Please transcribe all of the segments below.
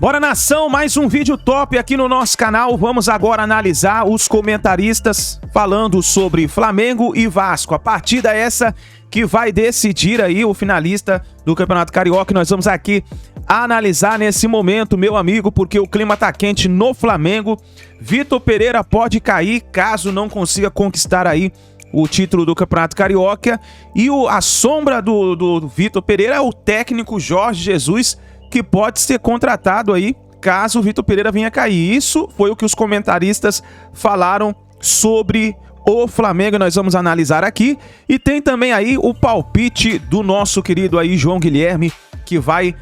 Bora, nação, mais um vídeo top aqui no nosso canal. Vamos agora analisar os comentaristas falando sobre Flamengo e Vasco. A partida essa que vai decidir aí o finalista do Campeonato Carioca. Nós vamos aqui analisar nesse momento, meu amigo, porque o clima tá quente no Flamengo. Vitor Pereira pode cair caso não consiga conquistar aí o título do Campeonato Carioca. E a sombra do Vitor Pereira é o técnico Jorge Jesus, que pode ser contratado aí caso o Vitor Pereira venha cair. Isso foi o que os comentaristas falaram sobre o Flamengo. Nós vamos analisar aqui. E tem também aí o palpite do nosso querido aí João Guilherme, que vai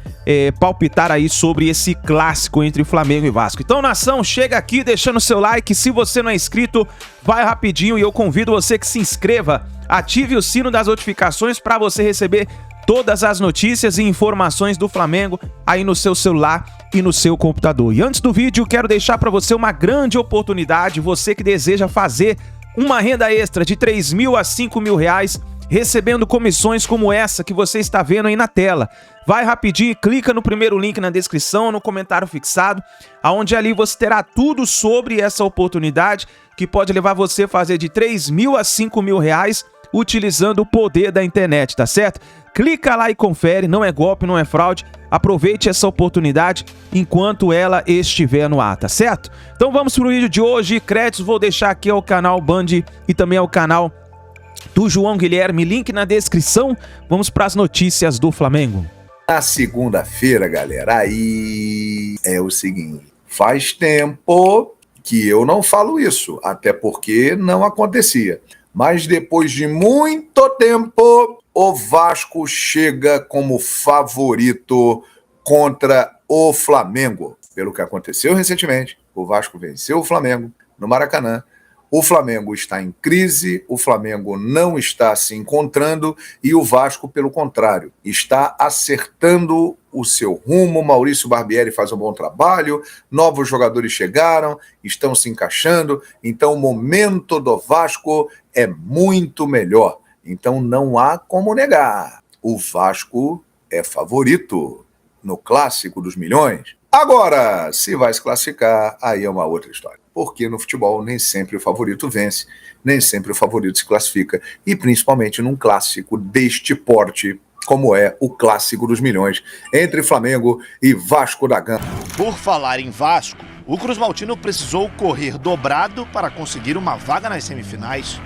palpitar aí sobre esse clássico entre Flamengo e Vasco. Então, nação, chega aqui deixando seu like. Se você não é inscrito, vai rapidinho e eu convido você que se inscreva. Ative o sino das notificações para você receber todas as notícias e informações do Flamengo aí no seu celular e no seu computador. E antes do vídeo, quero deixar para você uma grande oportunidade. Você que deseja fazer uma renda extra de 3 mil a 5 mil reais, recebendo comissões como essa que você está vendo aí na tela. Vai rapidinho e clica no primeiro link na descrição, no comentário fixado, aonde ali você terá tudo sobre essa oportunidade que pode levar você a fazer de 3 mil a 5 mil reais utilizando o poder da internet, tá certo? Clica lá e confere, não é golpe, não é fraude. Aproveite essa oportunidade enquanto ela estiver no ar, tá certo? Então vamos pro vídeo de hoje. Créditos vou deixar aqui ao canal Band e também ao canal do João Guilherme, link na descrição. Vamos para as notícias do Flamengo. Na segunda-feira, galera, aí é o seguinte: faz tempo que eu não falo isso, até porque não acontecia. Mas depois de muito tempo, o Vasco chega como favorito contra o Flamengo. Pelo que aconteceu recentemente, o Vasco venceu o Flamengo no Maracanã. O Flamengo está em crise, o Flamengo não está se encontrando e o Vasco, pelo contrário, está acertando o seu rumo. Maurício Barbieri faz um bom trabalho, novos jogadores chegaram, estão se encaixando, então o momento do Vasco é muito melhor. Então não há como negar, o Vasco é favorito no Clássico dos Milhões. Agora, se vai se classificar, aí é uma outra história. Porque no futebol nem sempre o favorito vence, nem sempre o favorito se classifica, e principalmente num clássico deste porte, como é o Clássico dos Milhões, entre Flamengo e Vasco da Gama. Por falar em Vasco, o Cruz Maltino precisou correr dobrado para conseguir uma vaga nas semifinais.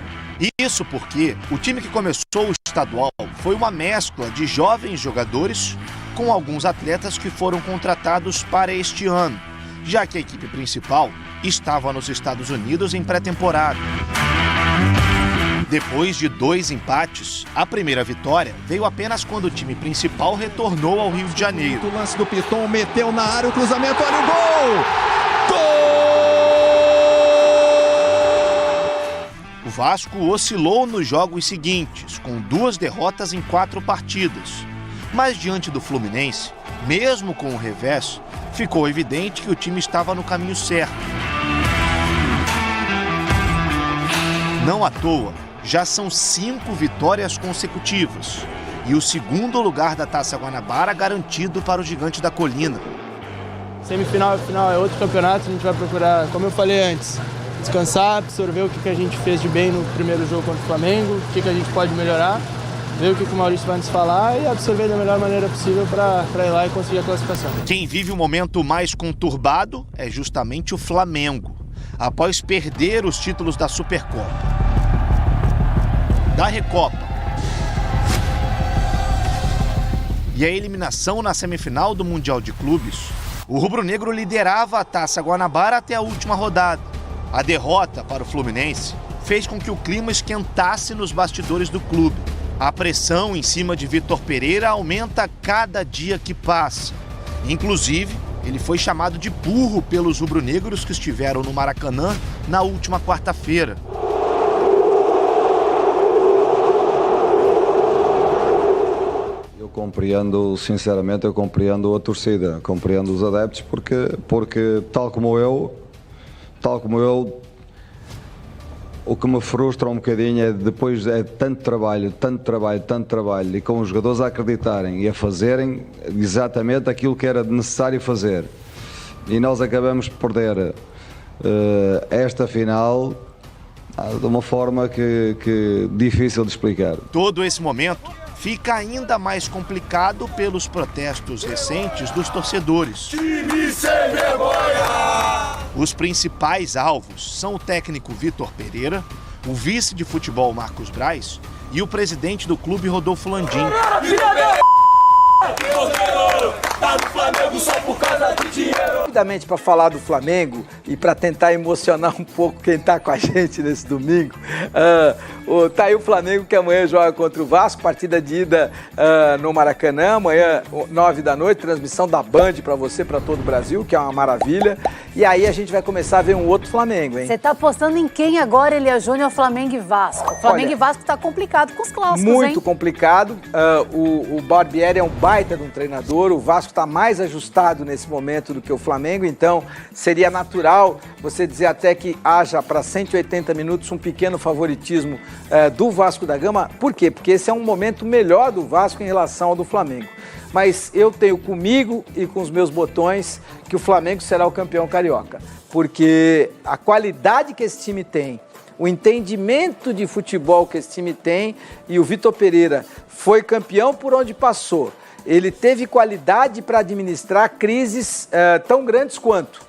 Isso porque o time que começou o estadual foi uma mescla de jovens jogadores com alguns atletas que foram contratados para este ano, já que a equipe principal estava nos Estados Unidos em pré-temporada. Depois de 2 empates, a primeira vitória veio apenas quando o time principal retornou ao Rio de Janeiro. O lance do Piton, meteu na área, o cruzamento, olha o gol! O Vasco oscilou nos jogos seguintes, com 2 derrotas em 4 partidas. Mas diante do Fluminense, mesmo com o revés, ficou evidente que o time estava no caminho certo. Não à toa, já são 5 vitórias consecutivas e o segundo lugar da Taça Guanabara garantido para o Gigante da Colina. Semifinal e final é outro campeonato, a gente vai procurar, como eu falei antes, descansar, absorver o que a gente fez de bem no primeiro jogo contra o Flamengo, o que a gente pode melhorar, ver o que o Maurício vai nos falar e absorver da melhor maneira possível para ir lá e conseguir a classificação. Quem vive o momento mais conturbado é justamente o Flamengo, após perder os títulos da Supercopa, da Recopa e a eliminação na semifinal do Mundial de Clubes. O rubro-negro liderava a Taça Guanabara até a última rodada. A derrota para o Fluminense fez com que o clima esquentasse nos bastidores do clube. A pressão em cima de Vitor Pereira aumenta a cada dia que passa. Inclusive, ele foi chamado de burro pelos rubro-negros que estiveram no Maracanã na última quarta-feira. Eu compreendo, sinceramente, eu compreendo a torcida, compreendo os adeptos, porque tal como eu, o que me frustra um bocadinho é depois tanto trabalho, e com os jogadores a acreditarem e a fazerem exatamente aquilo que era necessário fazer. e nós acabamos por perder esta final de uma forma que difícil de explicar. Todo esse momento fica ainda mais complicado pelos protestos recentes dos torcedores. Time sem vergonha! Os principais alvos são o técnico Vitor Pereira, o vice de futebol Marcos Braz e o presidente do clube Rodolfo Landim. Rapidamente, para falar do Flamengo e para tentar emocionar um pouco quem está com a gente nesse domingo, tá aí o Flamengo que amanhã joga contra o Vasco, partida de ida no Maracanã, amanhã 9 da noite, transmissão da Band para você, para todo o Brasil, que é uma maravilha. E aí a gente vai começar a ver um outro Flamengo, hein? Você tá apostando em quem agora, Elia Júnior, Flamengo e Vasco? Flamengo e Vasco tá complicado com os clássicos, muito hein? Complicado. O Barbieri é um baita de um treinador, o Vasco está mais ajustado nesse momento do que o Flamengo, então seria natural você dizer até que haja para 180 minutos um pequeno favoritismo do Vasco da Gama. Por quê? Porque esse é um momento melhor do Vasco em relação ao do Flamengo. Mas eu tenho comigo e com os meus botões que o Flamengo será o campeão carioca, porque a qualidade que esse time tem, o entendimento de futebol que esse time tem, e o Vitor Pereira foi campeão por onde passou. Ele teve qualidade para administrar crises tão grandes quanto.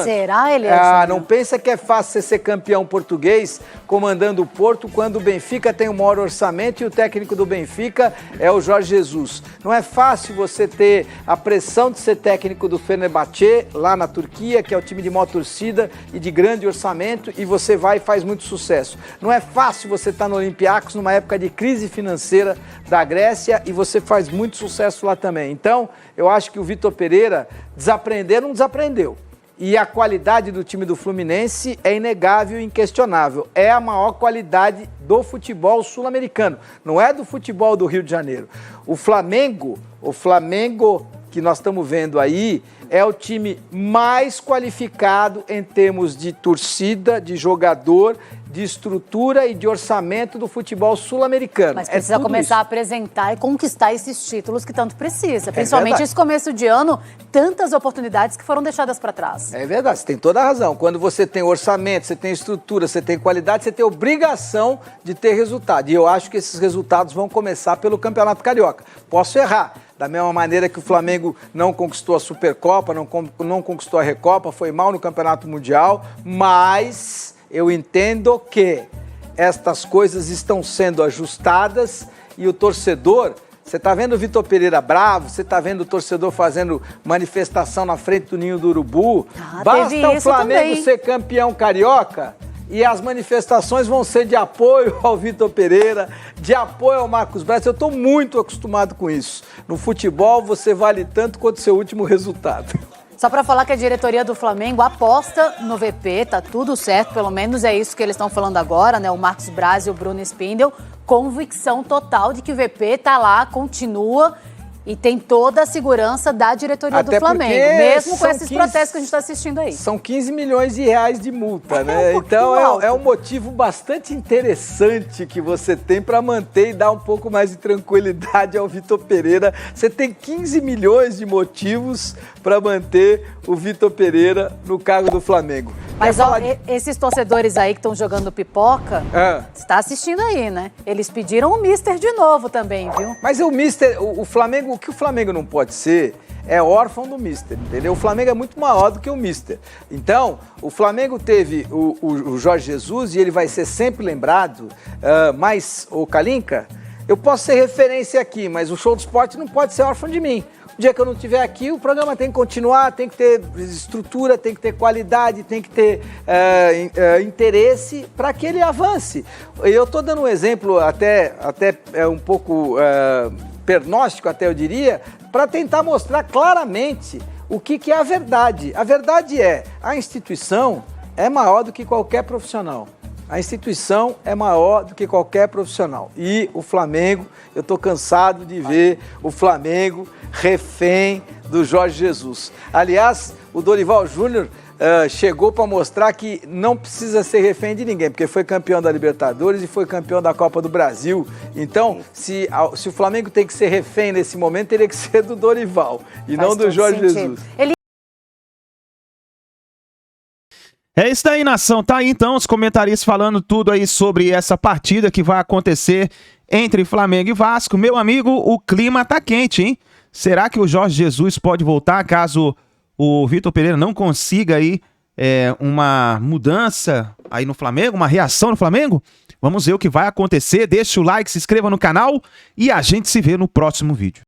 Será, Elia? Não pensa que é fácil você ser campeão português comandando o Porto quando o Benfica tem o maior orçamento e o técnico do Benfica é o Jorge Jesus. Não é fácil você ter a pressão de ser técnico do Fenerbahçe lá na Turquia, que é o time de maior torcida e de grande orçamento, e você vai e faz muito sucesso. Não é fácil você estar no Olympiacos numa época de crise financeira da Grécia e você faz muito sucesso lá também. Então, eu acho que o Vitor Pereira não desaprendeu. E a qualidade do time do Fluminense é inegável e inquestionável. É a maior qualidade do futebol sul-americano, não é do futebol do Rio de Janeiro. O Flamengo que nós estamos vendo aí é o time mais qualificado em termos de torcida, de jogador, de estrutura e de orçamento do futebol sul-americano. Mas precisa começar a apresentar e conquistar esses títulos que tanto precisa. Principalmente esse começo de ano, tantas oportunidades que foram deixadas para trás. É verdade, você tem toda a razão. Quando você tem orçamento, você tem estrutura, você tem qualidade, você tem obrigação de ter resultado. E eu acho que esses resultados vão começar pelo Campeonato Carioca. Posso errar. Da mesma maneira que o Flamengo não conquistou a Supercopa, não conquistou a Recopa, foi mal no Campeonato Mundial, mas eu entendo que estas coisas estão sendo ajustadas e o torcedor, você está vendo o Vitor Pereira bravo, você está vendo o torcedor fazendo manifestação na frente do Ninho do Urubu, basta o Flamengo ser campeão carioca e as manifestações vão ser de apoio ao Vitor Pereira, de apoio ao Marcos Braz. Eu estou muito acostumado com isso. No futebol, você vale tanto quanto o seu último resultado. Só para falar que a diretoria do Flamengo aposta no VP, tá tudo certo, pelo menos é isso que eles estão falando agora, né? O Marcos Braz e o Bruno Spindel, convicção total de que o VP tá lá, continua e tem toda a segurança da diretoria do Flamengo, mesmo com esses protestos que a gente está assistindo aí. São 15 milhões de reais de multa, né? Então é um motivo bastante interessante que você tem para manter e dar um pouco mais de tranquilidade ao Vitor Pereira. Você tem 15 milhões de motivos para manter o Vitor Pereira no cargo do Flamengo. Mas esses torcedores aí que estão jogando pipoca, você está assistindo aí, né? Eles pediram o Mister de novo também, viu? Mas o Mister, o Flamengo, o que o Flamengo não pode ser é órfão do Mister, entendeu? O Flamengo é muito maior do que o Mister. Então, o Flamengo teve o Jorge Jesus e ele vai ser sempre lembrado, mas o Kalinka, eu posso ser referência aqui, mas o Show do Esporte não pode ser órfão de mim. O dia que eu não estiver aqui, o programa tem que continuar, tem que ter estrutura, tem que ter qualidade, tem que ter interesse para que ele avance. Eu estou dando um exemplo até um pouco pernóstico, até eu diria, para tentar mostrar claramente o que é a verdade. A verdade é, a instituição é maior do que qualquer profissional. A instituição é maior do que qualquer profissional. E o Flamengo, eu estou cansado de ver o Flamengo refém do Jorge Jesus. Aliás, o Dorival Júnior chegou para mostrar que não precisa ser refém de ninguém, porque foi campeão da Libertadores e foi campeão da Copa do Brasil. Então, se o Flamengo tem que ser refém nesse momento, teria que ser do Dorival e não do Jorge Jesus. É isso aí, nação. Tá aí então os comentaristas falando tudo aí sobre essa partida que vai acontecer entre Flamengo e Vasco. Meu amigo, o clima tá quente, hein? Será que o Jorge Jesus pode voltar caso o Vitor Pereira não consiga aí uma mudança aí no Flamengo, uma reação no Flamengo? Vamos ver o que vai acontecer. Deixa o like, se inscreva no canal e a gente se vê no próximo vídeo.